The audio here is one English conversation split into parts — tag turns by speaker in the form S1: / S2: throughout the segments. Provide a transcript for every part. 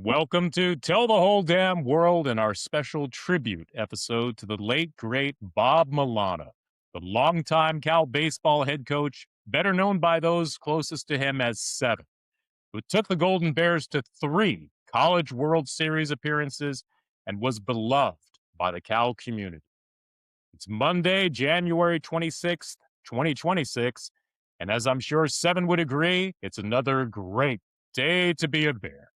S1: Welcome to Tell the Whole Damn World and our special tribute episode to the late, great Bob Milano, the longtime Cal baseball head coach, better known by those closest to him as Seven, who took the Golden Bears to 3 College World Series appearances and was beloved by the Cal community. It's Monday, January 26th, 2026, and as I'm sure Seven would agree, it's another great day to be a Bear.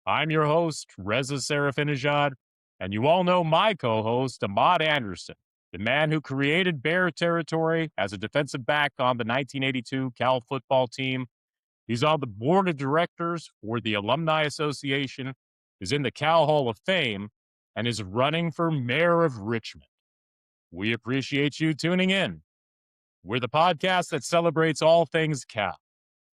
S1: I'm your host, Reza Sirafinejad, and you all know my co-host, Ahmad Anderson, the man who created Bear territory as a defensive back on the 1982 Cal football team. He's on the board of directors for the Alumni Association, is in the Cal Hall of Fame, and is running for mayor of Richmond. We appreciate you tuning in. We're the podcast that celebrates all things Cal.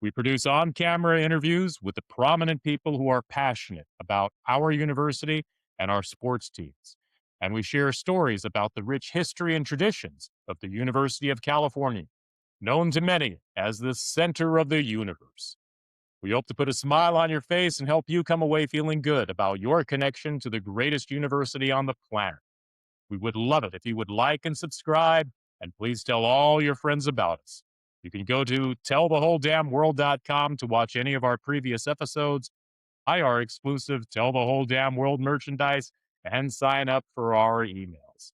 S1: We produce on-camera interviews with the prominent people who are passionate about our university and our sports teams. And we share stories about the rich history and traditions of the University of California, known to many as the center of the universe. We hope to put a smile on your face and help you come away feeling good about your connection to the greatest university on the planet. We would love it if you would like and subscribe, and please tell all your friends about us. You can go to tellthewholedamnworld.com to watch any of our previous episodes, buy our exclusive Tell the Whole Damn World merchandise, and sign up for our emails.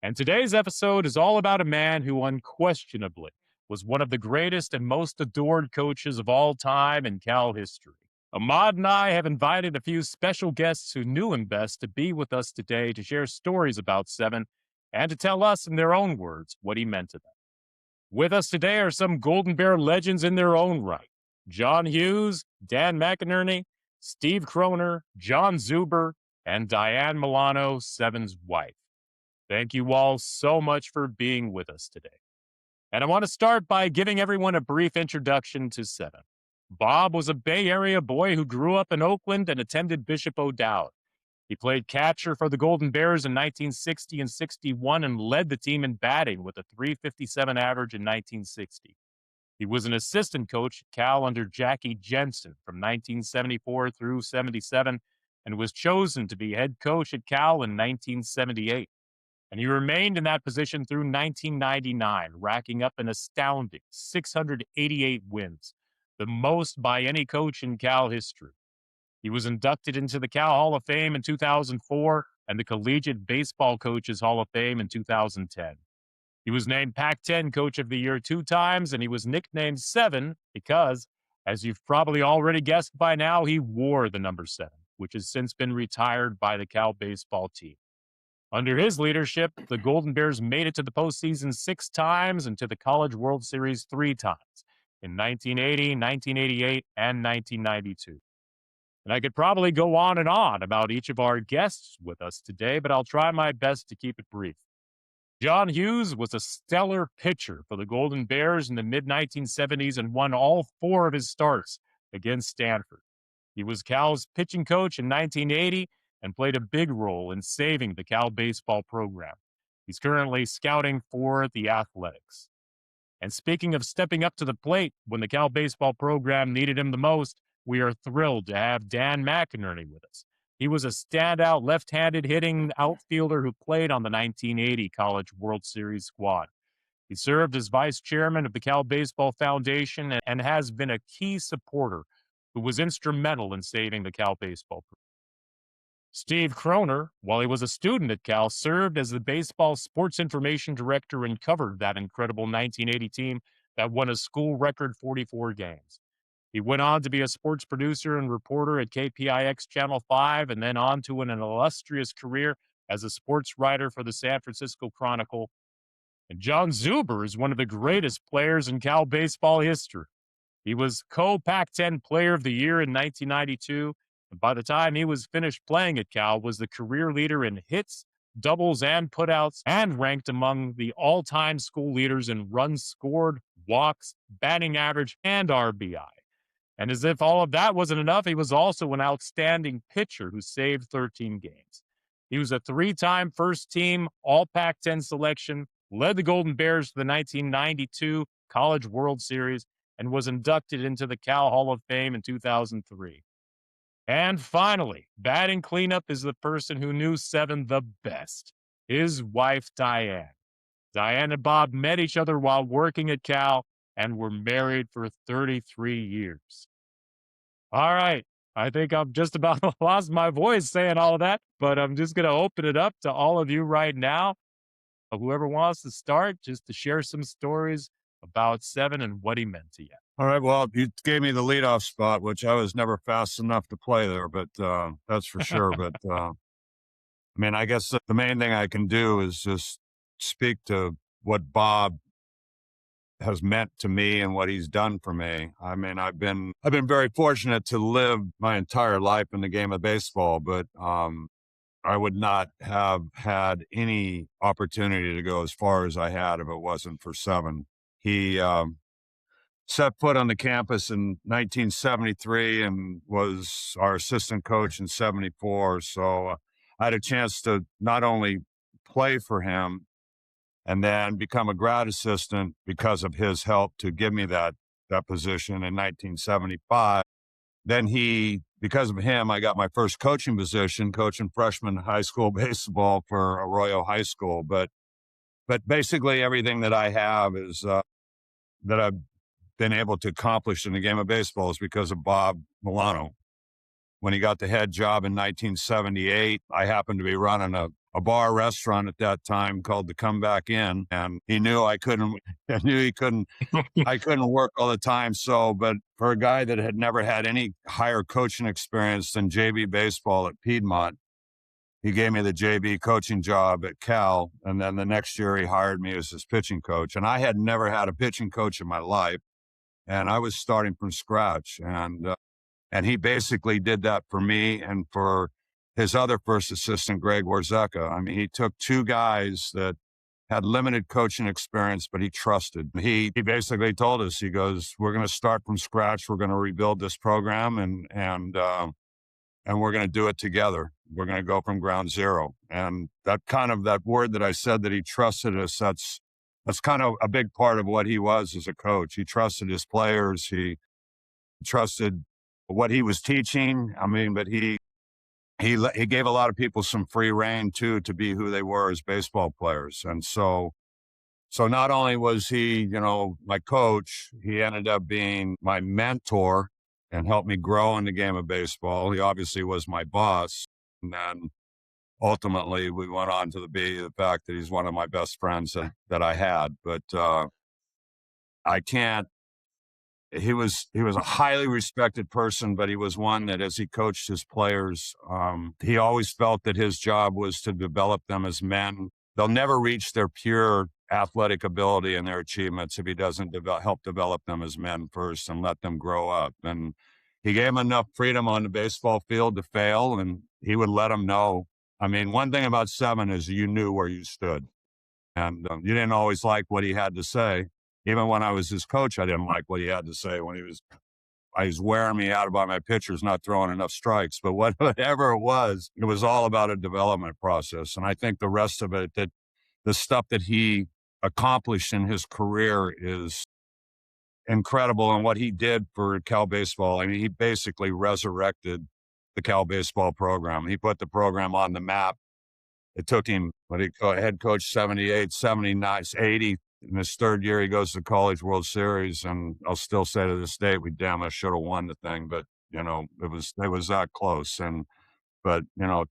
S1: And today's episode is all about a man who unquestionably was one of the greatest and most adored coaches of all time in Cal history. Ahmad and I have invited a few special guests who knew him best to be with us today to share stories about Seven and to tell us in their own words what he meant to them. With us today are some Golden Bear legends in their own right. John Hughes, Dan McInerney, Steve Kroner, John Zuber, and Diane Milano, Seven's wife. Thank you all so much for being with us today. And I want to start by giving everyone a brief introduction to Seven. Bob was a Bay Area boy who grew up in Oakland and attended Bishop O'Dowd. He played catcher for the Golden Bears in 1960 and 61 and led the team in batting with a .357 average in 1960. He was an assistant coach at Cal under Jackie Jensen from 1974 through 77 and was chosen to be head coach at Cal in 1978. And he remained in that position through 1999, racking up an astounding 688 wins, the most by any coach in Cal history. He was inducted into the Cal Hall of Fame in 2004 and the Collegiate Baseball Coaches Hall of Fame in 2010. He was named Pac-10 Coach of the Year 2 times, and he was nicknamed Seven because, as you've probably already guessed by now, he wore the number 7, which has since been retired by the Cal baseball team. Under his leadership, the Golden Bears made it to the postseason 6 times and to the College World Series 3 times in 1980, 1988, and 1992. And I could probably go on and on about each of our guests with us today, but I'll try my best to keep it brief. John Hughes was a stellar pitcher for the Golden Bears in the mid-1970s and won all 4 of his starts against Stanford. He was Cal's pitching coach in 1980 and played a big role in saving the Cal baseball program. He's currently scouting for the Athletics. And speaking of stepping up to the plate when the Cal baseball program needed him the most, we are thrilled to have Dan McInerney with us. He was a standout left-handed hitting outfielder who played on the 1980 College World Series squad. He served as vice chairman of the Cal Baseball Foundation and has been a key supporter who was instrumental in saving the Cal baseball program. Steve Kroner, while he was a student at Cal, served as the baseball sports information director and covered that incredible 1980 team that won a school record 44 games. He went on to be a sports producer and reporter at KPIX Channel 5 and then on to an illustrious career as a sports writer for the San Francisco Chronicle. And John Zuber is one of the greatest players in Cal baseball history. He was co-Pac-10 Player of the Year in 1992, and by the time he was finished playing at Cal, was the career leader in hits, doubles, and putouts, and ranked among the all-time school leaders in runs scored, walks, batting average, and RBI. And as if all of that wasn't enough, he was also an outstanding pitcher who saved 13 games. He was a 3-time first-team All-Pac-10 selection, led the Golden Bears to the 1992 College World Series, and was inducted into the Cal Hall of Fame in 2003. And finally, batting cleanup is the person who knew seven the best, his wife, Diane. Diane and Bob met each other while working at Cal and were married for 33 years. All right. I think I'm just about lost my voice saying all of that, but I'm just going to open it up to all of you right now. Whoever wants to start, just to share some stories about Seven and what he meant to you.
S2: All right. Well, you gave me the leadoff spot, which I was never fast enough to play there, but that's for sure. But I mean, I guess the main thing I can do is just speak to what Bob has meant to me and what he's done for me. I mean, I've been very fortunate to live my entire life in the game of baseball, but I would not have had any opportunity to go as far as I had if it wasn't for Seven. He set foot on the campus in 1973 and was our assistant coach in 74. So I had a chance to not only play for him and then become a grad assistant because of his help to give me that position in 1975. Then because of him, I got my first coaching position, coaching freshman high school baseball for Arroyo High School. But basically everything that I have is that I've been able to accomplish in the game of baseball is because of Bob Milano. When he got the head job in 1978, I happened to be running a bar restaurant at that time called the Comeback Inn, and he knew I knew I couldn't work all the time. So, but for a guy that had never had any higher coaching experience than JV baseball at Piedmont, he gave me the JV coaching job at Cal. And then the next year he hired me as his pitching coach. And I had never had a pitching coach in my life. And I was starting from scratch. And he basically did that for me and for his other first assistant, Greg Warzeka. I mean, he took two guys that had limited coaching experience, but he trusted. He basically told us, he goes, we're going to start from scratch. We're going to rebuild this program and we're going to do it together. We're going to go from ground zero. And that word that I said that he trusted us, that's kind of a big part of what he was as a coach. He trusted his players. He trusted what he was teaching. I mean, but he gave a lot of people some free rein too, to be who they were as baseball players. And so not only was he, my coach, he ended up being my mentor and helped me grow in the game of baseball. He obviously was my boss. And then ultimately we went on to be the fact that he's one of my best friends that I had. But I can't, he was a highly respected person, but he was one that as he coached his players, he always felt that his job was to develop them as men. They'll never reach their pure athletic ability and their achievements if he doesn't help develop them as men first and let them grow up. And he gave them enough freedom on the baseball field to fail, and he would let them know. I mean, one thing about Seven is you knew where you stood, and you didn't always like what he had to say. Even when I was his coach, I didn't like what he had to say when he was wearing me out about my pitchers not throwing enough strikes. But whatever it was all about a development process. And I think the rest of it, that the stuff that he accomplished in his career is incredible. And what he did for Cal baseball, I mean, he basically resurrected the Cal baseball program. He put the program on the map. It took him, head coach 78, 79, 80. In his third year, he goes to the College World Series, and I'll still say to this day, I should have won the thing, but it was that close. But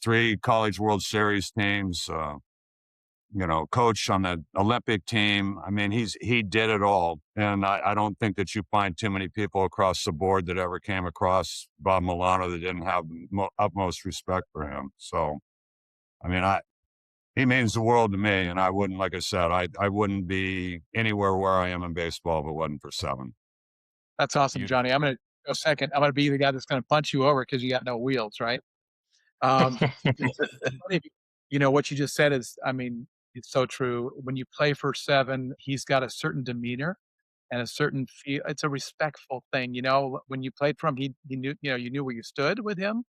S2: 3 College World Series teams, coach on the Olympic team. I mean, he did it all, and I don't think that you find too many people across the board that ever came across Bob Milano that didn't have utmost respect for him. So, I mean, he means the world to me, and I wouldn't, like I said, I wouldn't be anywhere where I am in baseball if it wasn't for Seven.
S3: That's awesome, Johnny. I'm going to go second. I'm going to be the guy that's going to punch you over because you got no wheels, right? What you just said is, I mean, it's so true. When you play for Seven, he's got a certain demeanor and a certain feel. It's a respectful thing. When you played for him, he knew, you knew where you stood with him,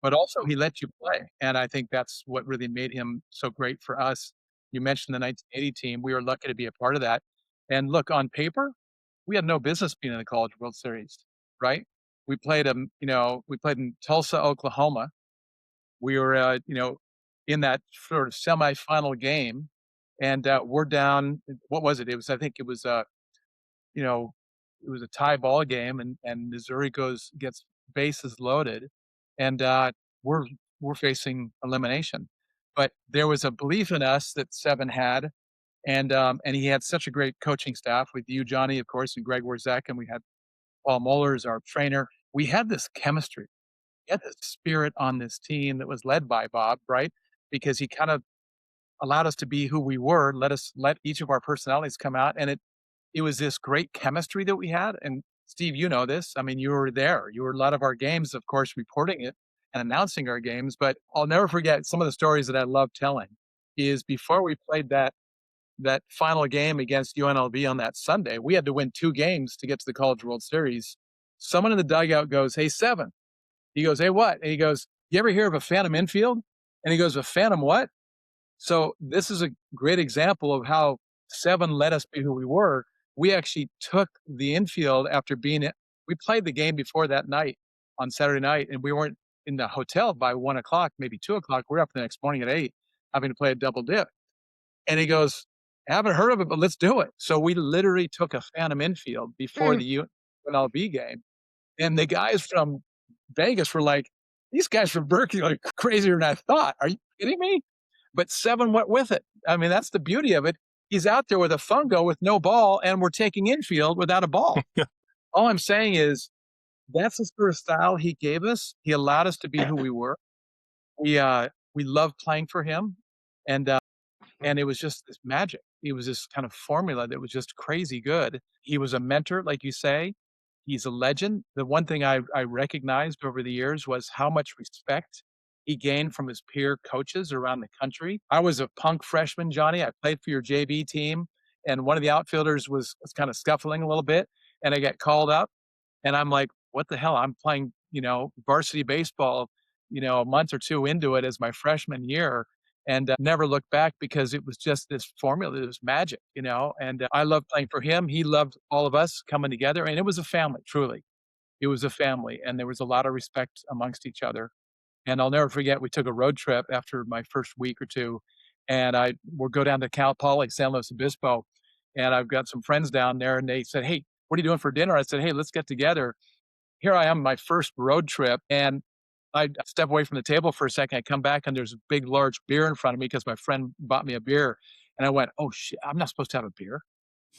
S3: but also he let you play. And I think that's what really made him so great for us. You mentioned the 1980 team. We were lucky to be a part of that. And look, on paper, we had no business being in the College World Series, right? We played we played in Tulsa, Oklahoma. We were, in that sort of semifinal game, and we're down. What was it? It was, I think, you know, it was a tie ball game, and Missouri gets bases loaded, and we're we're facing elimination. But there was a belief in us that Seven had, and he had such a great coaching staff with you, Johnny, of course, and Greg Warzek, and we had Paul Moeller as our trainer. We had this chemistry, we had this spirit on this team that was led by Bob, right? Because he kind of allowed us to be who we were, let each of our personalities come out, and it was this great chemistry that we had. And Steve, you know this. I mean, you were there. You were a lot of our games, of course, reporting it and announcing our games. But I'll never forget some of the stories that I love telling. Is before we played that final game against UNLV on that Sunday, we had to win 2 games to get to the College World Series. Someone in the dugout goes, "Hey, Seven." He goes, "Hey, what?" And he goes, "You ever hear of a phantom infield?" And he goes, "A phantom what?" So this is a great example of how Seven let us be who we were. We actually took the infield after we played the game before that night on Saturday night, and we weren't in the hotel by 1 o'clock, maybe 2 o'clock. We're up the next morning at 8, having to play a double dip. And he goes, "I haven't heard of it, but let's do it." So we literally took a phantom infield before
S2: Hmm.
S3: the UNLV game. And the guys from Vegas were like, "These guys from Berkeley are crazier than I thought. Are you kidding me?" But Seven went with it. I mean, that's the beauty of it. He's out there with a fungo with no ball, and we're taking infield without a ball. All I'm saying is that's the sort of style he gave us. He allowed us to be who we were. We loved playing for him, and it was just this magic. It was this kind of formula that was just crazy good. He was a mentor, like you say. He's a legend. The one thing I recognized over the years was how much respect he gained from his peer coaches around the country. I was a punk freshman, Johnny. I played for your JV team, and one of the outfielders was kind of scuffling a little bit, and I got called up, and I'm like, "What the hell? I'm playing, varsity baseball, a month or 2 into it as my freshman year, and never looked back because it was just this formula. It was magic, and I loved playing for him. He loved all of us coming together, and it was a family, truly. It was a family, and there was a lot of respect amongst each other. And I'll never forget, we took a road trip after my first week or 2, and we'll go down to Cal Poly, San Luis Obispo, and I've got some friends down there, and they said, "Hey, what are you doing for dinner?" I said, "Hey, let's get together." Here I am, my first road trip, and I step away from the table for a second. I come back, and there's a big, large beer in front of me because my friend bought me a beer, and I went, "Oh shit, I'm not supposed to have a beer."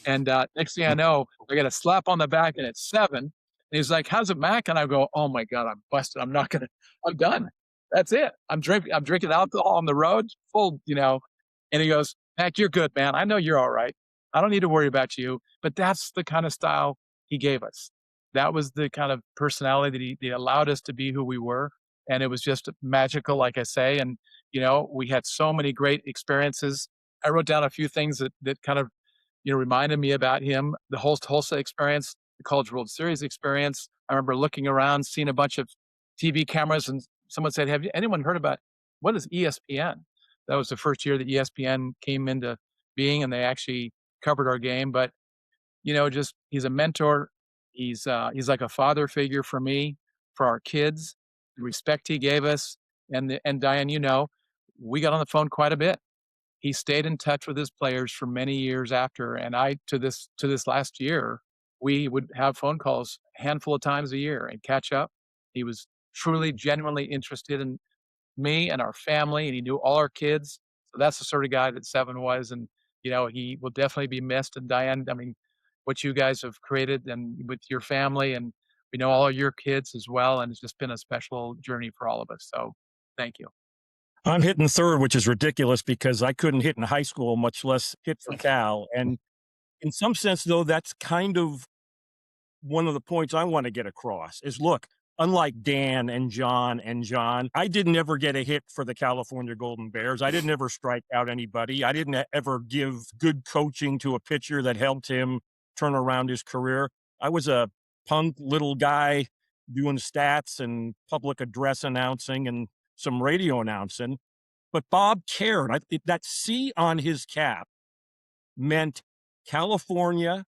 S3: And next thing I know, I get a slap on the back, and it's Seven. And he's like, "How's it, Mac?" And I go, "Oh my god, I'm busted. I'm not gonna. I'm done. That's it. I'm drinking alcohol on the road, full." And he goes, "Mac, you're good, man. I know you're all right. I don't need to worry about you." But that's the kind of style he gave us. That was the kind of personality that allowed us to be who we were, and it was just magical, like I say. And we had so many great experiences. I wrote down a few things that kind of reminded me about him. The whole Tulsa experience, the College World Series experience. I remember looking around, seeing a bunch of TV cameras, and someone said, anyone heard about what is ESPN?" That was the first year that ESPN came into being, and they actually covered our game. But just he's a mentor. He's like a father figure for me, for our kids. The respect he gave us, and Diane, we got on the phone quite a bit. He stayed in touch with his players for many years after, and I to this last year, we would have phone calls a handful of times a year and catch up. He was truly, genuinely interested in me and our family, and he knew all our kids. So that's the sort of guy that Seven was, and he will definitely be missed. And Diane, I mean, what you guys have created and with your family, and we know all of your kids as well, and it's just been a special journey for all of us. So thank you.
S4: I'm hitting third, which is ridiculous because I couldn't hit in high school, much less hit for Cal. And in some sense, though, that's kind of one of the points I want to get across is look, unlike Dan and John, I didn't ever get a hit for the California Golden Bears. I didn't ever strike out anybody. I didn't ever give good coaching to a pitcher that helped him turn around his career. I was a punk little guy doing stats and public address announcing and some radio announcing. But Bob cared. That C on his cap meant California.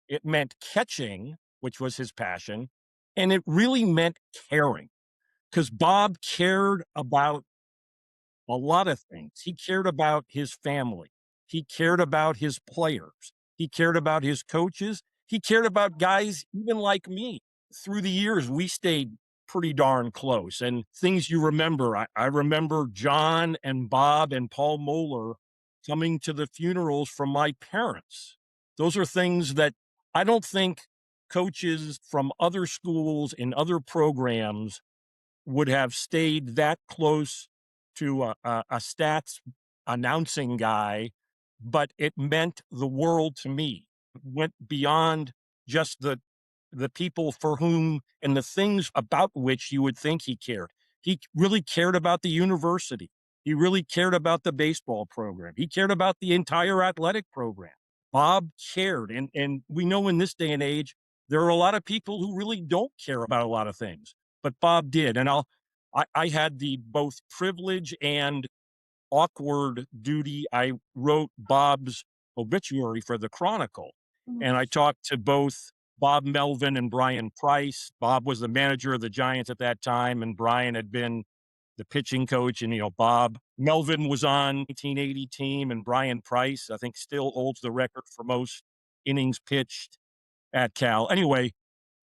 S4: It meant catching, which was his passion. And it really meant caring, because Bob cared about a lot of things. He cared about his family. He cared about his players. He cared about his coaches. He cared about guys even like me. Through the years, we stayed pretty darn close. And things you remember, I remember John and Bob and Paul Moeller coming to the funerals from my parents. Those are things that I don't think coaches from other schools in other programs would have stayed that close to a stats announcing guy, but it meant the world to me. It went beyond just the people for whom and the things about which you would think he cared. He really cared about the university. He really cared about the baseball program. He cared about the entire athletic program. Bob cared. And we know in this day and age, there are a lot of people who really don't care about a lot of things, but Bob did. And I had the both privilege and awkward duty. I wrote Bob's obituary for the Chronicle, and I talked to both Bob Melvin and Brian Price. Bob was the manager of the Giants at that time, and Brian had been the pitching coach. And, Bob Melvin was on 1980 team, and Brian Price, I think, still holds the record for most innings pitched at Cal. Anyway,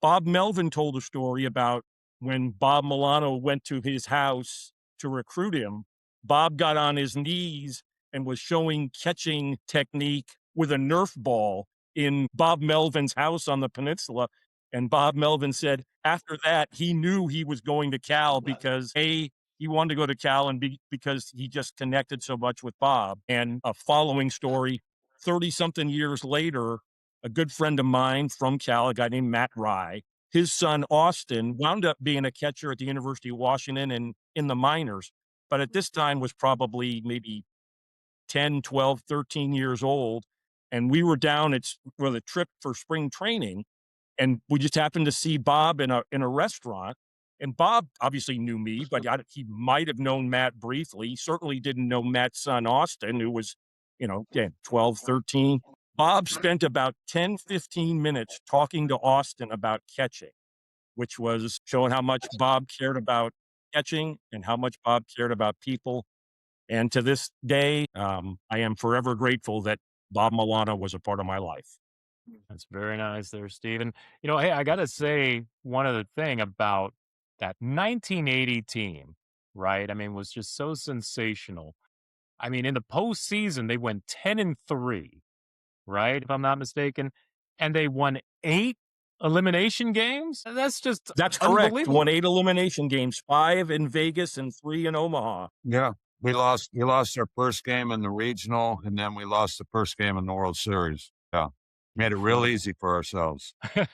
S4: Bob Melvin told a story about when Bob Milano went to his house to recruit him. Bob got on his knees and was showing catching technique with a Nerf ball in Bob Melvin's house on the peninsula. And Bob Melvin said after that, he knew he was going to Cal because A, he wanted to go to Cal, and because he just connected so much with Bob. And a following story, 30 something years later, a good friend of mine from Cal, a guy named Matt Rye, his son Austin wound up being a catcher at the University of Washington and in the minors, but at this time was probably maybe 10, 12, 13 years old. And we were down for the trip for spring training, and we just happened to see Bob in a restaurant. And Bob obviously knew me, but he might have known Matt briefly. He certainly didn't know Matt's son Austin, who was, again, 12, 13. Bob spent about 10, 15 minutes talking to Austin about catching, which was showing how much Bob cared about catching and how much Bob cared about people. And to this day, I am forever grateful that Bob Milano was a part of my life.
S1: That's very nice there, Steven. Hey, I got to say one other thing about that 1980 team, right? I mean, was just so sensational. I mean, in the postseason, they went 10-3, right? If I'm not mistaken. And they won 8 elimination games. That's just
S4: That's correct.
S1: unbelievable.
S4: Won 8 elimination games, 5 in Vegas and 3 in Omaha.
S2: Yeah. We lost our first game in the regional, and then we lost the first game in the World Series. Yeah. Made it real easy for ourselves.
S1: Well,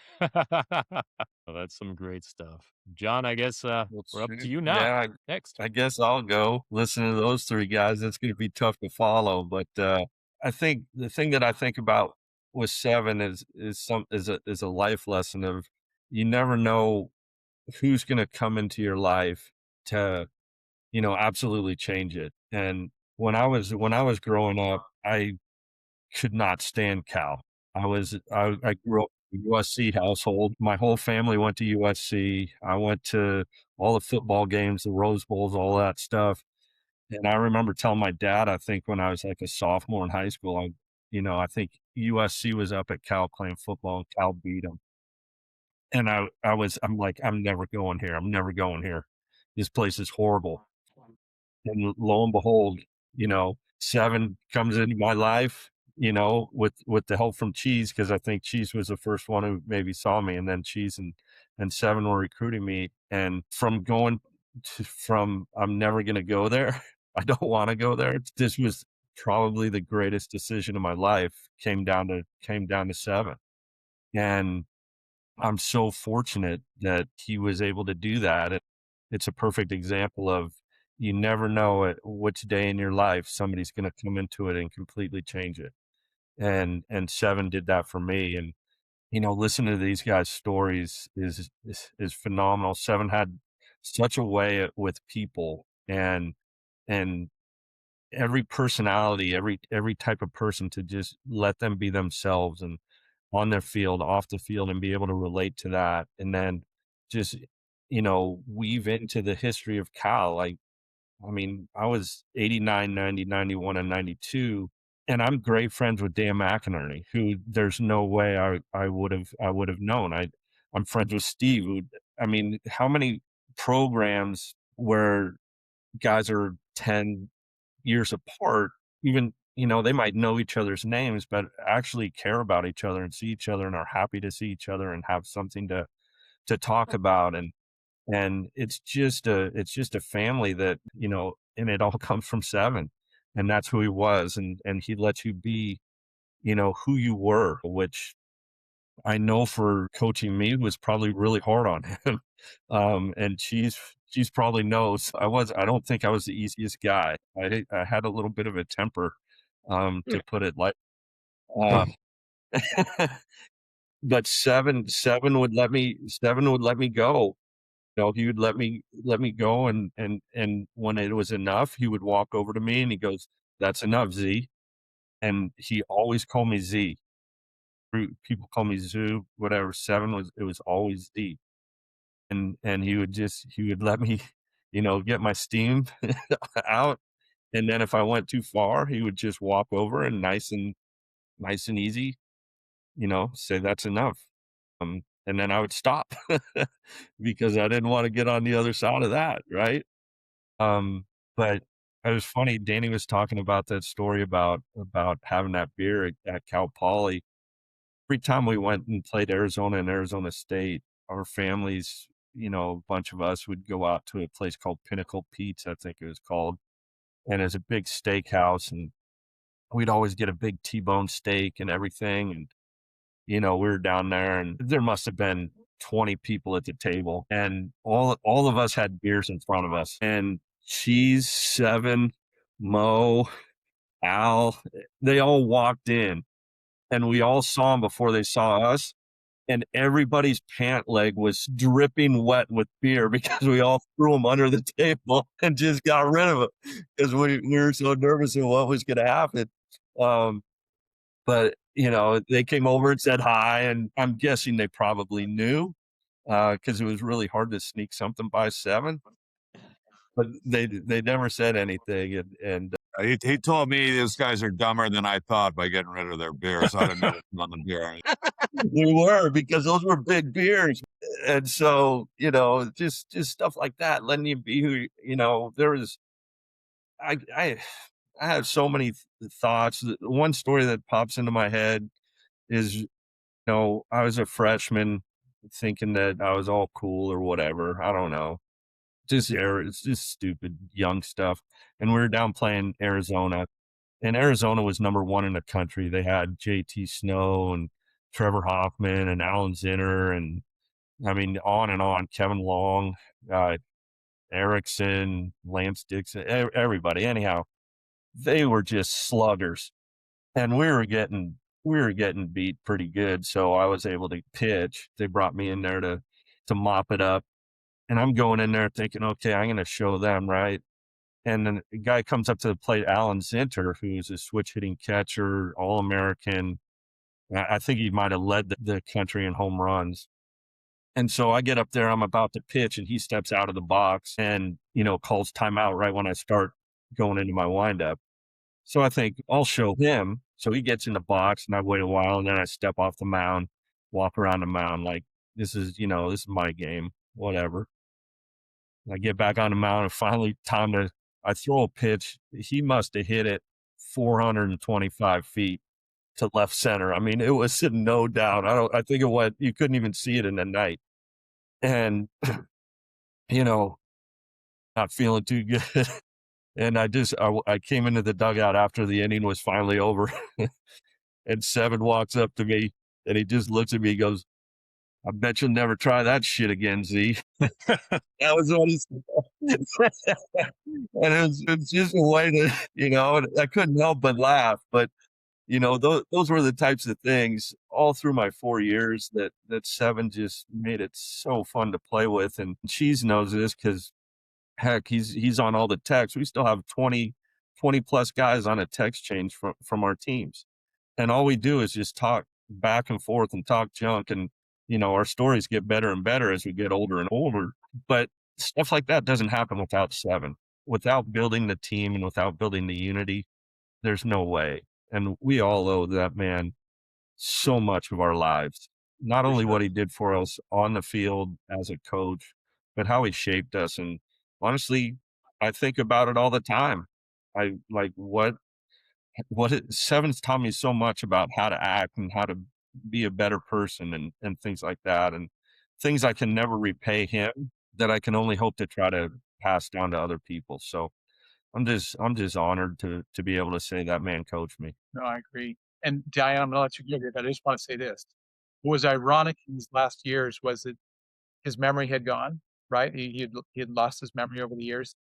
S1: that's some great stuff. John, I guess we're up to you now.
S5: Yeah,
S1: Next.
S5: I guess I'll go. Listen to those three guys. It's going to be tough to follow, but I think the thing that I think about with Seven is a life lesson of you never know who's going to come into your life to absolutely change it. And when I was growing up, I could not stand Cal. I grew up in a USC household. My whole family went to USC. I went to all the football games, the Rose Bowls, all that stuff. And I remember telling my dad, I think when I was like a sophomore in high school, I think USC was up at Cal playing football and Cal beat them. And I'm like, I'm never going here. I'm never going here. This place is horrible. And lo and behold, Seven comes into my life, with the help from Cheese, because I think Cheese was the first one who maybe saw me, and then Cheese and Seven were recruiting me. And from I'm never going to go there. I don't want to go there. This was probably the greatest decision of my life. Came down to Seven. And I'm so fortunate that he was able to do that. It's a perfect example of you never know at which day in your life somebody's going to come into it and completely change it. And Seven did that for me. And listening to these guys' stories is phenomenal. Seven had such a way with people, and every personality, every type of person, to just let them be themselves and on their field, off the field, and be able to relate to that. And then just, weave into the history of Cal. Like, I mean, I was 89, 90, 91, and 92, and I'm great friends with Dan McInerney, who there's no way I would have known. I'm friends with Steve, who, I mean, how many programs where guys are 10 years apart, even, they might know each other's names, but actually care about each other and see each other and are happy to see each other and have something to talk about. And it's just a family that, and it all comes from Seven. And that's who he was. And he let you be, who you were, which I know for coaching me was probably really hard on him. And she's probably knows I don't think I was the easiest guy. I had a little bit of a temper, to put it like, uh, but seven would let me go. He would let me go, and when it was enough, he would walk over to me and he goes, "That's enough, Z." And he always called me Z. People call me Zoo, whatever. It was always Z. And he would let me, get my steam out. And then if I went too far, he would just walk over and nice and easy, say that's enough. And then I would stop because I didn't want to get on the other side of that, right? But it was funny. Danny was talking about that story about having that beer at Cal Poly. Every time we went and played Arizona and Arizona State, our families, a bunch of us would go out to a place called Pinnacle Pete's, I think it was called, and it's a big steakhouse, and we'd always get a big T-bone steak and everything. And we were down there, and there must have been 20 people at the table, and all of us had beers in front of us. And Cheese, Seven, Mo, Al, they all walked in, and we all saw them before they saw us. And everybody's pant leg was dripping wet with beer because we all threw them under the table and just got rid of it because we were so nervous of what was going to happen. But they came over and said hi, and I'm guessing they probably knew, because it was really hard to sneak something by Seven. But they never said anything, and
S2: He told me these guys are dumber than I thought by getting rid of their beer, so I didn't know on the beer.
S5: we were, because those were big beers. And so, just stuff like that, letting you be who there was. I have so many thoughts. The one story that pops into my head is, I was a freshman thinking that I was all cool or whatever. I don't know. It's just stupid young stuff. And we were down playing Arizona, and Arizona was number one in the country. They had JT Snow and Trevor Hoffman and Alan Zinner, and I mean, on and on. Kevin Long, Erickson, Lance Dixon, everybody. Anyhow, they were just sluggers, and we were getting beat pretty good. So I was able to pitch. They brought me in there to mop it up, and I'm going in there thinking, okay, I'm going to show them, right? And then the guy comes up to the plate, Alan Zinter, who's a switch hitting catcher, All American. I think he might have led the country in home runs. And so I get up there, I'm about to pitch, and he steps out of the box and, calls timeout right when I start going into my windup. So I think I'll show him. So he gets in the box, and I wait a while, and then I step off the mound, walk around the mound like, this is my game, whatever. And I get back on the mound, and finally I throw a pitch. He must have hit it 425 feet to left center. I mean, it was no doubt. I think it went, you couldn't even see it in the night. And, not feeling too good. And I came into the dugout after the inning was finally over, and Seven walks up to me, and he just looks at me, he goes, "I bet you'll never try that shit again, Z." That was what he said. And it's just a way to, and I couldn't help but laugh. But, those were the types of things all through my 4 years that Seven just made it so fun to play with. And Cheese knows this because, heck, he's on all the texts. We still have 20 plus guys on a text change from our teams. And all we do is just talk back and forth and talk junk. And, our stories get better and better as we get older and older. But stuff like that doesn't happen without Seven. Without building the team and without building the unity, there's no way. And we all owe that man so much of our lives. Not
S3: For
S5: only
S3: sure.
S5: what he did for us on the field as a coach, but how he shaped us. And honestly, I think about it all the time. I like Seven's taught me so much about how to act and how to be a better person and things like that. And things I can never repay him that I can only hope to try to pass down to other people. So I'm just honored to be able to say that man coached me.
S3: No, I agree. And Diane, I'm gonna let you get it, but I just want to say this. What was ironic in these last years was that his memory had gone, right? He had lost his memory over the years.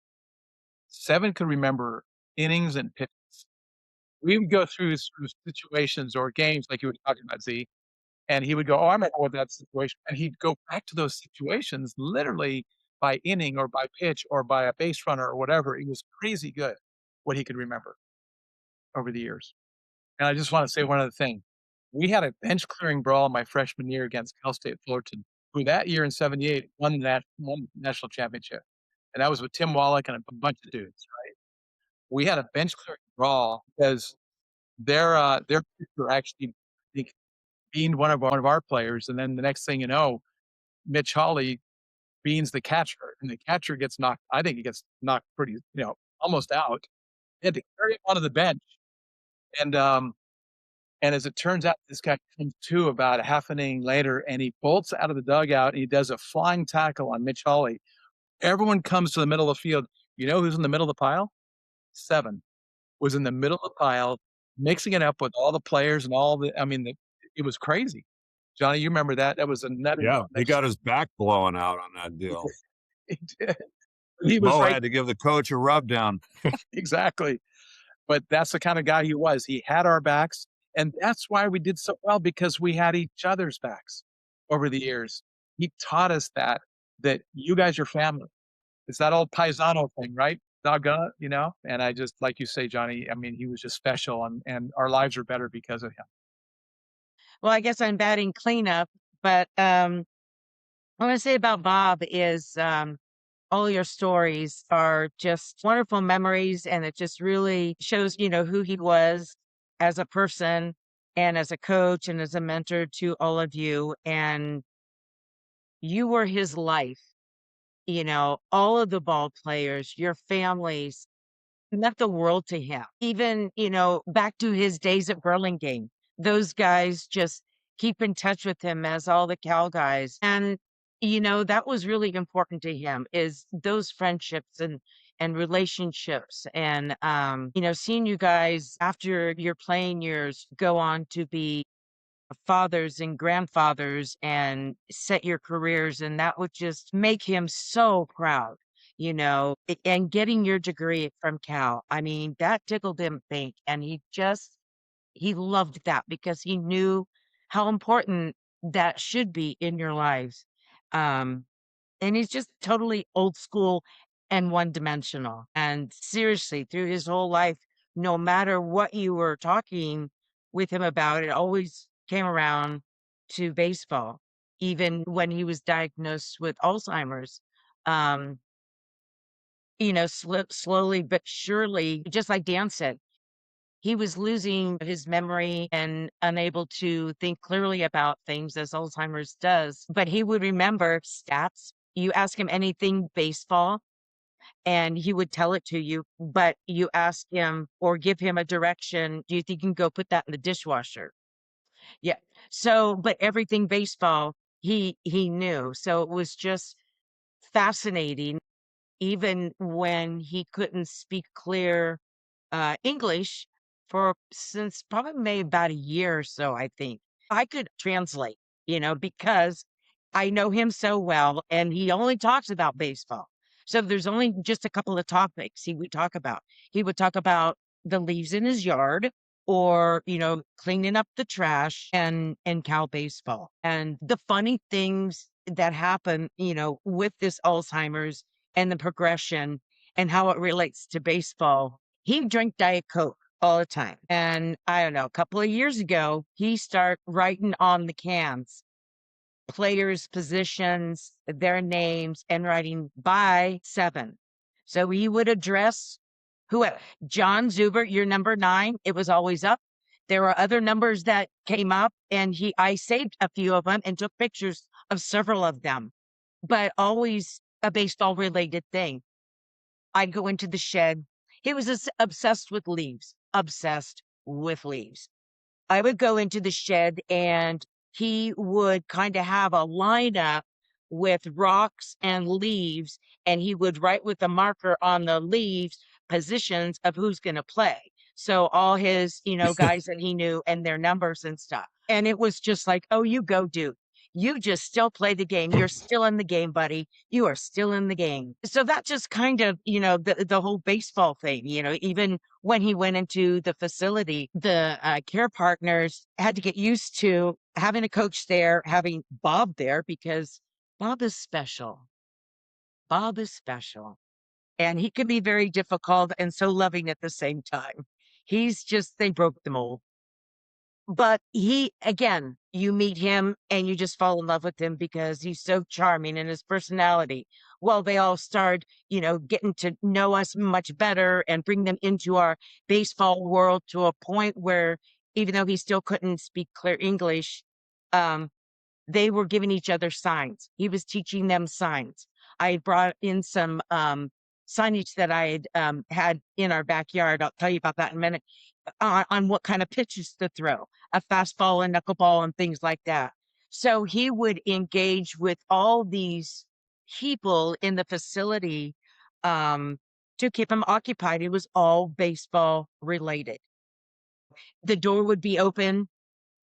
S3: Seven could remember innings and pitches. We would go through situations or games like you were talking about, Z, and he would go, "Oh, I remember what that situation," and he'd go back to those situations literally by inning or by pitch or by a base runner or whatever. It was crazy good what he could remember over the years. And I just want to say one other thing. We had a bench clearing brawl my freshman year against Cal State Fullerton, who that year in '78 won the national championship. And that was with Tim Wallach and a bunch of dudes, right? We had a bench clearing brawl because their pitcher actually, I think, beaned one of our players, and then the next thing you know, Mitch Hawley beans the catcher, and the catcher gets knocked. I think he gets knocked pretty, almost out. They had to carry him onto the bench, and and as it turns out, this guy comes to about a half an inning later, and he bolts out of the dugout, and he does a flying tackle on Mitch Hawley. Everyone comes to the middle of the field. You know who's in the middle of the pile? Seven was in the middle of the pile, mixing it up with all the players and all the. I mean, it was crazy. Johnny, you remember that? That was another.
S2: Yeah, he got his back blown out on that deal.
S3: He did. He was
S2: Mo
S3: right.
S2: had to give the coach a rub down.
S3: Exactly. But that's the kind of guy he was. He had our backs, and that's why we did so well because we had each other's backs over the years. He taught us that you guys are family. It's that old paisano thing, right? Doggone it, And I just like you say, Johnny. I mean, he was just special, and our lives are better because of him.
S6: Well, I guess I'm batting cleanup, but what I want to say about Bob is all your stories are just wonderful memories, and it just really shows, who he was as a person and as a coach and as a mentor to all of you. And you were his life, all of the ball players, your families meant the world to him. Even, back to his days at Burlingame, those guys just keep in touch with him as all the Cal guys. And, that was really important to him is those friendships and relationships. And, seeing you guys after your playing years go on to be fathers and grandfathers and set your careers, and that would just make him so proud, and getting your degree from Cal. I mean, that tickled him pink, and he loved that because he knew how important that should be in your lives. Um, and he's just totally old school and one dimensional. And seriously, through his whole life, no matter what you were talking with him about, it always came around to baseball. Even when he was diagnosed with Alzheimer's, um, slowly but surely, just like Dan said, he was losing his memory and unable to think clearly about things as Alzheimer's does. But he would remember stats. You ask him anything baseball, and he would tell it to you. But you ask him or give him a direction. Do you think you can go put that in the dishwasher? Yeah. So, but everything baseball, he knew. So it was just fascinating, even when he couldn't speak clear English for since probably maybe about a year or so, I think. I could translate, because I know him so well and he only talks about baseball. So there's only just a couple of topics he would talk about. He would talk about the leaves in his yard or, cleaning up the trash and cow baseball. And the funny things that happen, with this Alzheimer's and the progression and how it relates to baseball. He drank Diet Coke all the time. And I don't know, a couple of years ago, he started writing on the cans, players' positions, their names, and writing by 7. So he would address whoever. John Zuber, you're number 9. It was always up. There were other numbers that came up, and I saved a few of them and took pictures of several of them, but always a baseball related thing. I'd go into the shed. He was obsessed with leaves, obsessed with leaves. I would go into the shed and he would kind of have a lineup with rocks and leaves, and he would write with a marker on the leaves positions of who's going to play. So all his, guys that he knew and their numbers and stuff. And it was just like, oh, you go, dude. You just still play the game. You're still in the game, buddy. You are still in the game. So that just kind of, the whole baseball thing, even when he went into the facility, the care partners had to get used to having a coach there, having Bob there, because Bob is special. Bob is special. And he can be very difficult and so loving at the same time. They broke the mold. But again, you meet him and you just fall in love with him because he's so charming and his personality. Well, they all start, getting to know us much better and bring them into our baseball world to a point where even though he still couldn't speak clear English, they were giving each other signs. He was teaching them signs. I brought in some signage that I had had in our backyard. I'll tell you about that in a minute, on what kind of pitches to throw, a fastball and knuckleball and things like that. So he would engage with all these people in the facility to keep him occupied. It was all baseball related. The door would be open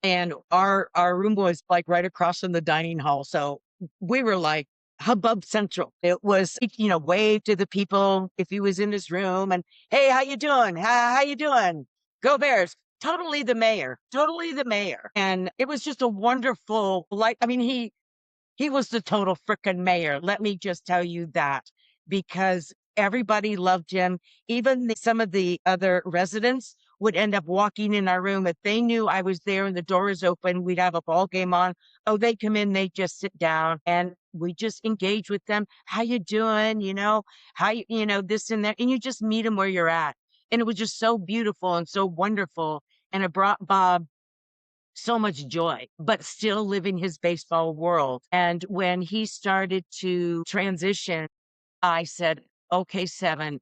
S6: and our room was like right across from the dining hall. So we were like hubbub central. It was, wave to the people if he was in his room and, hey, how you doing? How you doing? Go Bears. Totally the mayor. Totally the mayor. And it was just a wonderful, he was the total frickin' mayor. Let me just tell you that, because everybody loved him. Even some of the other residents would end up walking in our room if they knew I was there and the door is open. We'd have a ball game on. Oh, they come in, they just sit down and we just engage with them. How you doing? This and that. And you just meet them where you're at. And it was just so beautiful and so wonderful. And it brought Bob so much joy, but still living his baseball world. And when he started to transition, I said, okay, 7,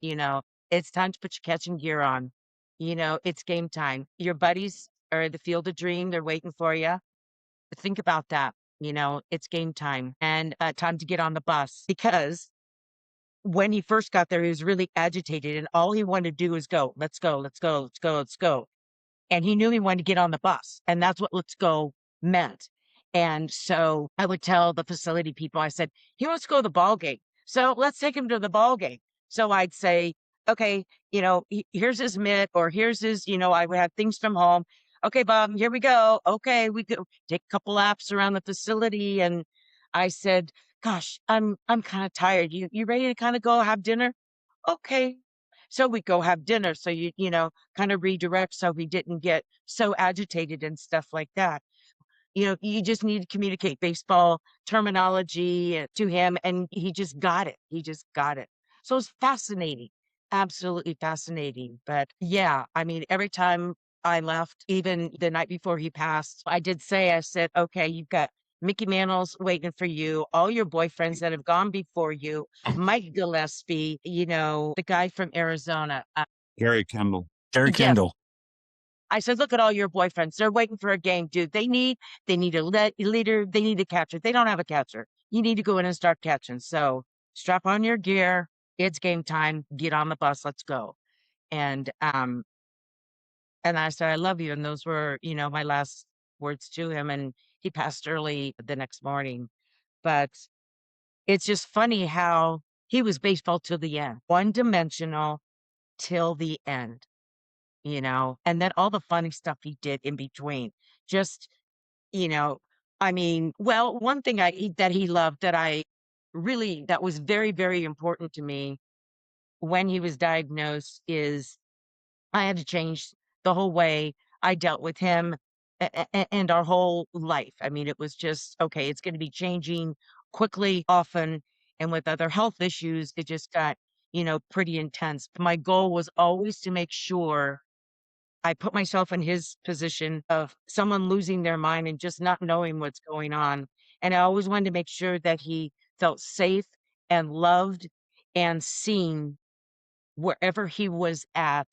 S6: it's time to put your catching gear on. It's game time. Your buddies are at the Field of Dream. They're waiting for you. Think about that. It's game time and time to get on the bus, because when he first got there, he was really agitated and all he wanted to do was go, let's go, let's go, let's go, let's go. And he knew he wanted to get on the bus. And that's what let's go meant. And so I would tell the facility people, I said, he wants to go to the ball game. So let's take him to the ball game. So I'd say, okay, here's his mitt, or here's his, I would have things from home. Okay, Bob, here we go. Okay, we could take a couple laps around the facility. And I said, gosh, I'm kind of tired. You ready to kind of go have dinner? Okay. So we go have dinner. So kind of redirect so he didn't get so agitated and stuff like that. You just need to communicate baseball terminology to him, and he just got it. He just got it. So it's fascinating, absolutely fascinating. But yeah, every time I left, even the night before he passed, I said, okay, you've got Mickey Mantle's waiting for you, all your boyfriends that have gone before you, Mike Gillespie, the guy from Arizona.
S2: Gary Kendall.
S4: Gary
S6: Yes.
S4: Kendall.
S6: I said, look at all your boyfriends. They're waiting for a game, dude. They need a leader. They need a catcher. They don't have a catcher. You need to go in and start catching. So strap on your gear. It's game time. Get on the bus. Let's go. And I said, I love you. And those were, my last words to him. And he passed early the next morning. But it's just funny how he was baseball till the end, one-dimensional till the end. And then all the funny stuff he did in between. Just, one thing that he loved that was very, very important to me when he was diagnosed is I had to change the whole way I dealt with him and our whole life. I mean, it was just, okay, it's going to be changing quickly, often. And with other health issues, it just got, pretty intense. My goal was always to make sure I put myself in his position of someone losing their mind and just not knowing what's going on. And I always wanted to make sure that he felt safe and loved and seen wherever he was at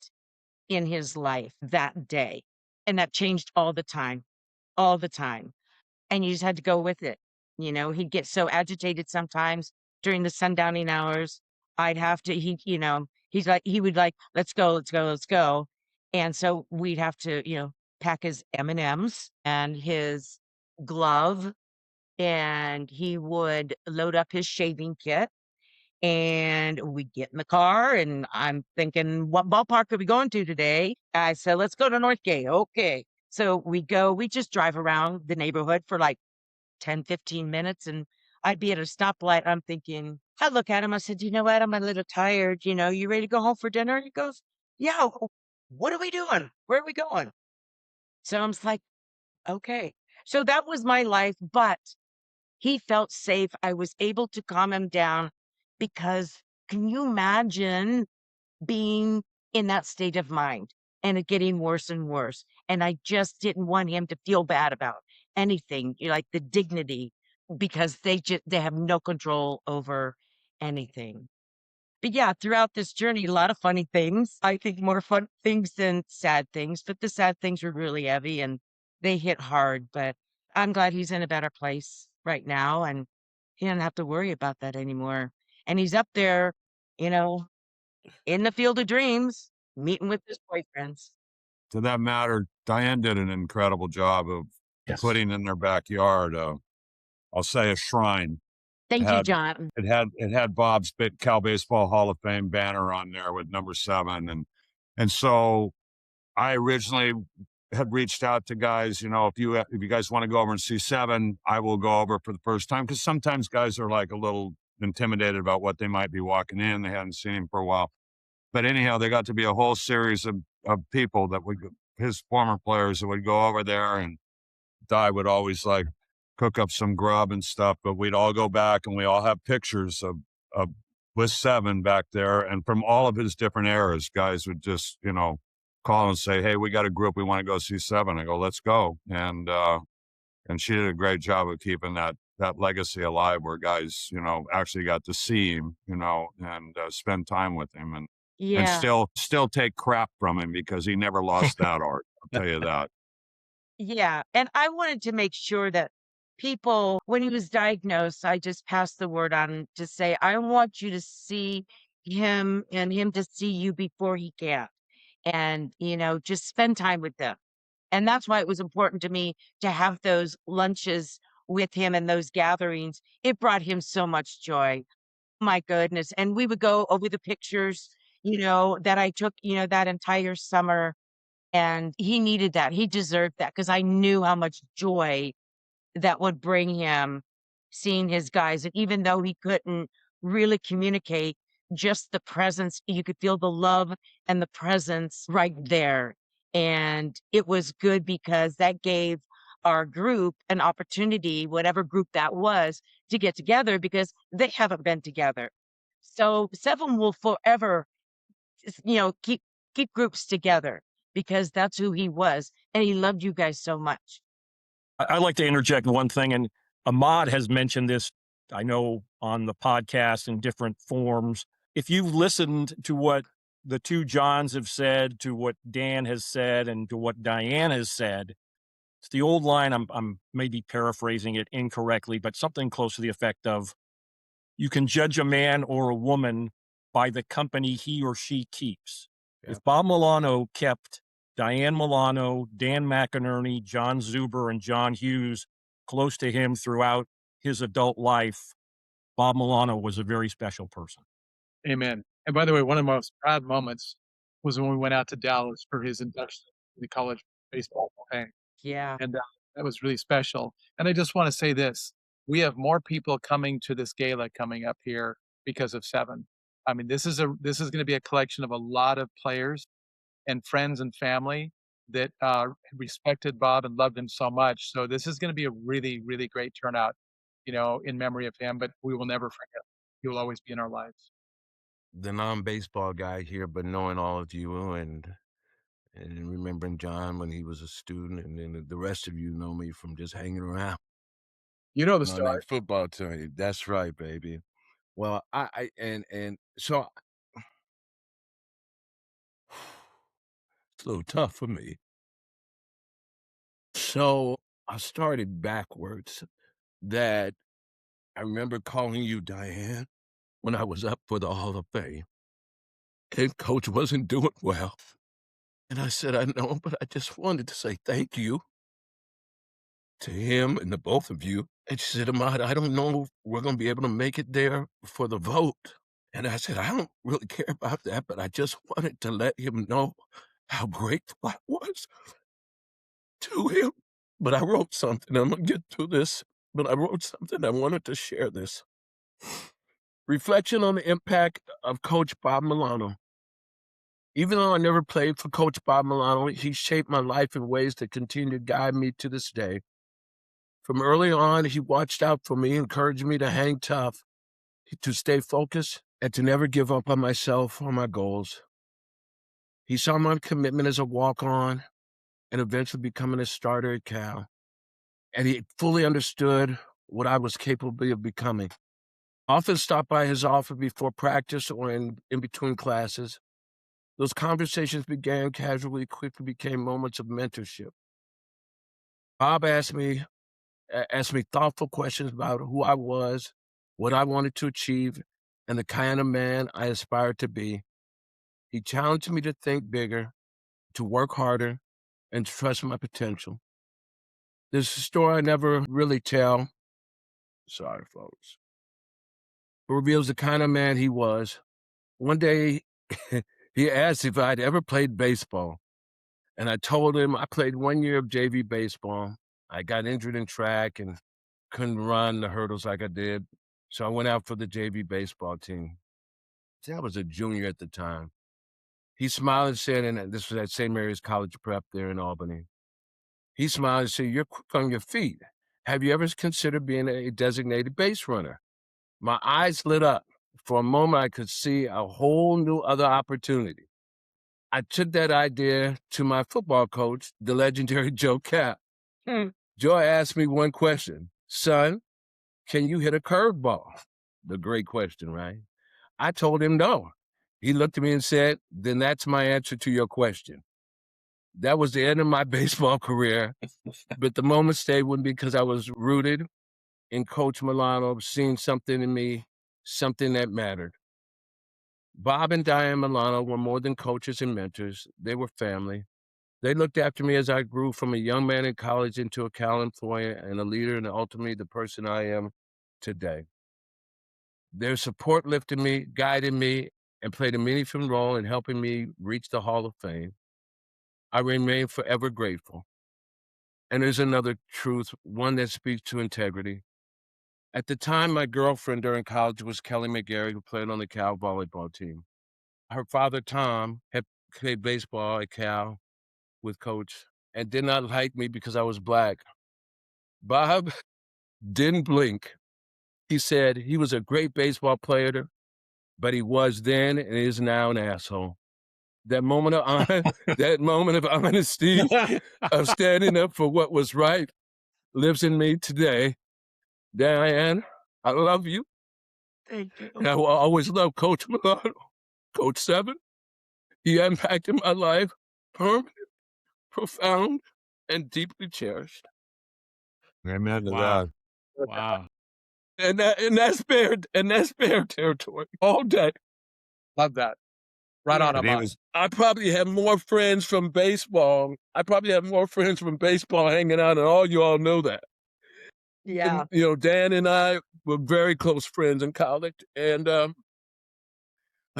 S6: in his life that day. And that changed all the time. And you just had to go with it. He'd get so agitated sometimes during the sundowning hours. I'd have to, he would like, let's go, let's go, let's go. And so we'd have to, pack his M&Ms and his glove, and he would load up his shaving kit, and we get in the car, and I'm thinking, what ballpark are we going to today? I said, let's go to Northgate. Okay. So we just drive around the neighborhood for like 10, 15 minutes, and I'd be at a stoplight. I'm thinking, I look at him, I said, you know what? I'm a little tired. You ready to go home for dinner? He goes, yeah. What are we doing? Where are we going? So I'm just like, okay. So that was my life, but he felt safe. I was able to calm him down because can you imagine being in that state of mind and it getting worse and worse? And I just didn't want him to feel bad about anything, like the dignity, because they have no control over anything. But yeah, throughout this journey, a lot of funny things. I think more fun things than sad things, but the sad things were really heavy and they hit hard. But I'm glad he's in a better place right now and he doesn't have to worry about that anymore. And he's up there, you know, in the field of dreams, meeting with his boyfriends.
S2: To that matter, Diane did an incredible job of
S4: Yes.
S2: putting in their backyard, I'll say a shrine.
S6: Thank you,
S2: Had
S6: John.
S2: it had Bob's Cal Baseball Hall of Fame banner on there with number 7, and so I originally had reached out to guys, if you guys want to go over and see 7, I will go over for the first time, because sometimes guys are like a little intimidated about what they might be walking in. They hadn't seen him for a while, but anyhow, there got to be a whole series of people that would, his former players, that would go over there, and Di would always like cook up some grub and stuff, but we'd all go back and we all have pictures of with 7 back there. And from all of his different eras, guys would just, call and say, hey, we got a group, we want to go see 7. I go, let's go. And she did a great job of keeping that legacy alive, where guys, actually got to see him, and spend time with him, and
S6: Yeah.
S2: still take crap from him, because he never lost that art. I'll tell you that.
S6: Yeah. And I wanted to make sure that people, when he was diagnosed, I just passed the word on to say, I want you to see him and him to see you before he can. And, just spend time with them. And that's why it was important to me to have those lunches with him and those gatherings. It brought him so much joy. My goodness. And we would go over the pictures, that I took, that entire summer. And he needed that. He deserved that because I knew how much joy that would bring him seeing his guys. And even though he couldn't really communicate, just the presence, you could feel the love and the presence right there. And it was good because that gave our group an opportunity, whatever group that was, to get together because they haven't been together. So 7 will forever, keep groups together because that's who he was. And he loved you guys so much.
S4: I'd like to interject one thing, and Ahmad has mentioned this, I know, on the podcast in different forms. If you've listened to what the 2 Johns have said, to what Dan has said, and to what Diane has said, it's the old line, I'm maybe paraphrasing it incorrectly, but something close to the effect of, you can judge a man or a woman by the company he or she keeps.
S3: Yeah.
S4: If Bob Milano kept Diane Milano, Dan McInerney, John Zuber, and John Hughes close to him throughout his adult life, Bob Milano was a very special person.
S3: Amen. And by the way, one of the most proud moments was when we went out to Dallas for his induction to the college baseball Hall of Fame.
S6: Yeah.
S3: And that was really special. And I just want to say this. We have more people coming to this gala coming up here because of 7. I mean, this is going to be a collection of a lot of players and friends and family. that respected Bob and loved him so much. So this is going to be a really, really great turnout, in memory of him. But we will never forget. He will always be in our lives.
S7: The non-baseball guy here, but knowing all of you and remembering John when he was a student, and then the rest of you know me from just hanging around
S3: You know the
S7: on
S3: story.
S7: that football team. That's right, baby. Well, and so it's a little tough for me. So I started backwards. That I remember calling you Diane when I was up for the Hall of Fame, and Coach wasn't doing well. And I said, I know, but I just wanted to say thank you to him and the both of you. And she said, Ahmad, I don't know if we're going to be able to make it there for the vote. And I said, I don't really care about that, but I just wanted to let him know how grateful I was to him. But I wrote something. I'm going to get through this, but I wrote something. I wanted to share this. Reflection on the impact of Coach Bob Milano. Even though I never played for Coach Bob Milano, he shaped my life in ways that continue to guide me to this day. From early on, he watched out for me, encouraged me to hang tough, to stay focused, and to never give up on myself or my goals. He saw my commitment as a walk-on and eventually becoming a starter at Cal. And he fully understood what I was capable of becoming. I often stopped by his office before practice or in between classes. Those conversations began casually, quickly became moments of mentorship. Bob asked me thoughtful questions about who I was, what I wanted to achieve, and the kind of man I aspired to be. He challenged me to think bigger, to work harder, and to trust my potential. This is a story I never really tell. Sorry, folks. It reveals the kind of man he was. One day, he asked if I'd ever played baseball. And I told him I played 1 year of JV baseball. I got injured in track and couldn't run the hurdles like I did. So I went out for the JV baseball team. See, I was a junior at the time. He smiled and said, and this was at St. Mary's College Prep there in Albany. He smiled and said, "You're quick on your feet. Have you ever considered being a designated base runner?" My eyes lit up. For a moment, I could see a whole new other opportunity. I took that idea to my football coach, the legendary Joe Cap. Joe asked me one question: "Son, can you hit a curveball?" The great question, right? I told him no. He looked at me and said, "Then that's my answer to your question." That was the end of my baseball career, but the moment stayed with me because I was rooted in Coach Milano, seeing something in me, something that mattered. Bob and Diane Milano were more than coaches and mentors. They were family. They looked after me as I grew from a young man in college into a Cal employee and a leader, and ultimately the person I am today. Their support lifted me, guided me, and played a meaningful role in helping me reach the Hall of Fame. I remain forever grateful. And there's another truth, one that speaks to integrity. At the time, my girlfriend during college was Kelly McGarry, who played on the Cal volleyball team. Her father, Tom, had played baseball at Cal with Coach and did not like me because I was Black. Bob didn't blink. He said he was a great baseball player, but he was then and is now an asshole. That moment of that moment of honesty, of standing up for what was right, lives in me today. Diane, I love you.
S6: Thank you.
S7: And I will always love Coach Milano. Coach Seven, he impacted my life, permanent, profound, and deeply cherished.
S2: Amen to
S1: Wow.
S2: that.
S1: Wow.
S7: And that's bear territory all day.
S3: Love that. Right on,
S2: But he
S3: Ahmad.
S2: was
S7: I probably have more friends from baseball. Hanging out, and all you all know that.
S6: Yeah.
S7: And, Dan and I were very close friends in college. And I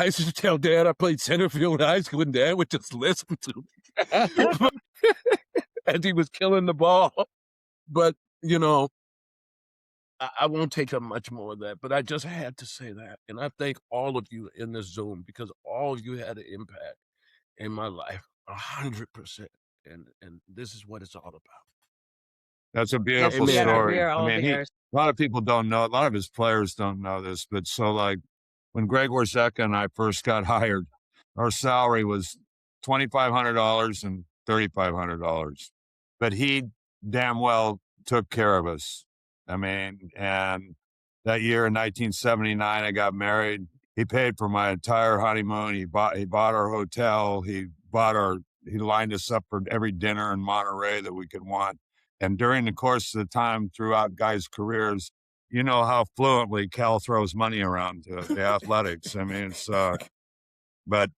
S7: used to tell Dan I played center field in high school, and Dan would just listen to me as he was killing the ball. But, I won't take up much more of that, but I just had to say that. And I thank all of you in this Zoom because all of you had an impact in my life, 100%. And this is what it's all about.
S2: That's a
S6: Yes,
S2: beautiful
S7: Amen.
S2: story.
S6: we are
S2: I
S6: all
S2: mean,
S6: bears.
S2: a lot of people don't know, a lot of his players don't know this, but so like when Greg Warzeka and I first got hired, our salary was $2,500 and $3,500, but he damn well took care of us. I mean, and that year in 1979, I got married. He paid for my entire honeymoon. He bought our hotel. He lined us up for every dinner in Monterey that we could want. And during the course of the time throughout guys' careers, you know how fluently Cal throws money around to the athletics. I mean, but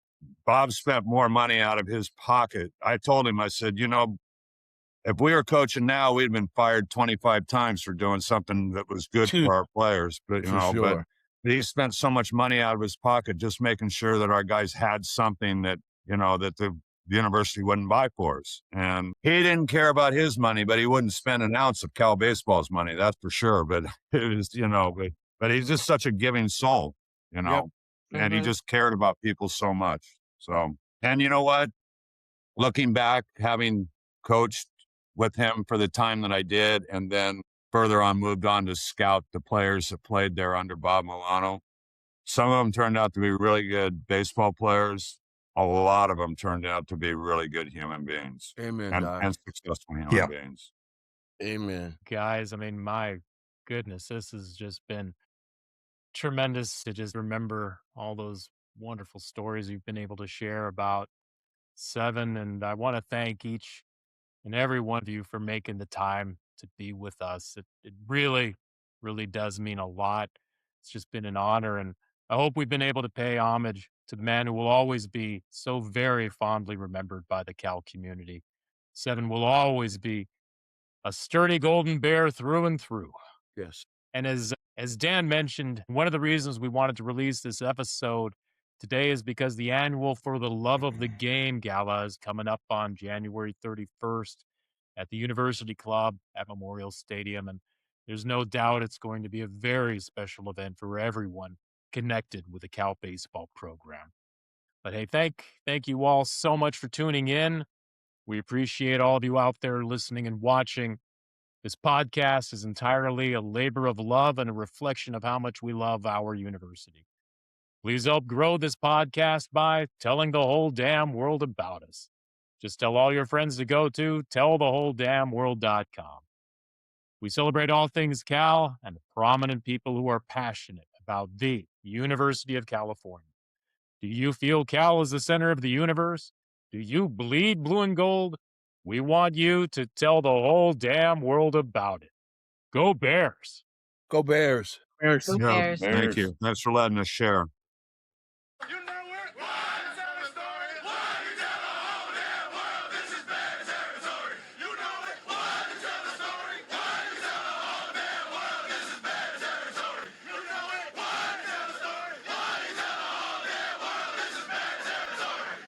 S2: Bob spent more money out of his pocket. I told him, I said, if we were coaching now, we'd been fired 25 times for doing something that was good for our players. But,
S7: For sure.
S2: but he spent so much money out of his pocket just making sure that our guys had something that, that the university wouldn't buy for us. And he didn't care about his money, but he wouldn't spend an ounce of Cal baseball's money, that's for sure. But it was, but he's just such a giving soul, and he just cared about people so much. So, and you know what? Looking back, having coached with him for the time that I did, and then further on moved on to scout the players that played there under Bob Milano. Some of them turned out to be really good baseball players. A lot of them turned out to be really good human beings.
S7: Amen,
S2: and,
S7: Doc.
S2: and successful human beings.
S7: Amen.
S1: Guys, I mean, my goodness, this has just been tremendous to just remember all those wonderful stories you've been able to share about Seven. And I want to thank each and every one of you for making the time to be with us. It really, really does mean a lot. It's just been an honor. And I hope we've been able to pay homage to the man who will always be so very fondly remembered by the Cal community. Seven will always be a sturdy golden bear through and through.
S7: Yes.
S1: And as Dan mentioned, one of the reasons we wanted to release this episode today is because the annual For the Love of the Game Gala is coming up on January 31st at the University Club at Memorial Stadium. And there's no doubt it's going to be a very special event for everyone connected with the Cal baseball program. But hey, thank you all so much for tuning in. We appreciate all of you out there listening and watching. This podcast is entirely a labor of love and a reflection of how much we love our university. Please help grow this podcast by telling the whole damn world about us. Just tell all your friends to go to tellthewholedamnworld.com. We celebrate all things Cal and the prominent people who are passionate about the University of California. Do you feel Cal is the center of the universe? Do you bleed blue and gold? We want you to tell the whole damn world about it. Go Bears!
S7: Go Bears.
S3: Bears.
S6: Go
S2: Yeah,
S6: Bears.
S2: thank you. Thanks for letting us share.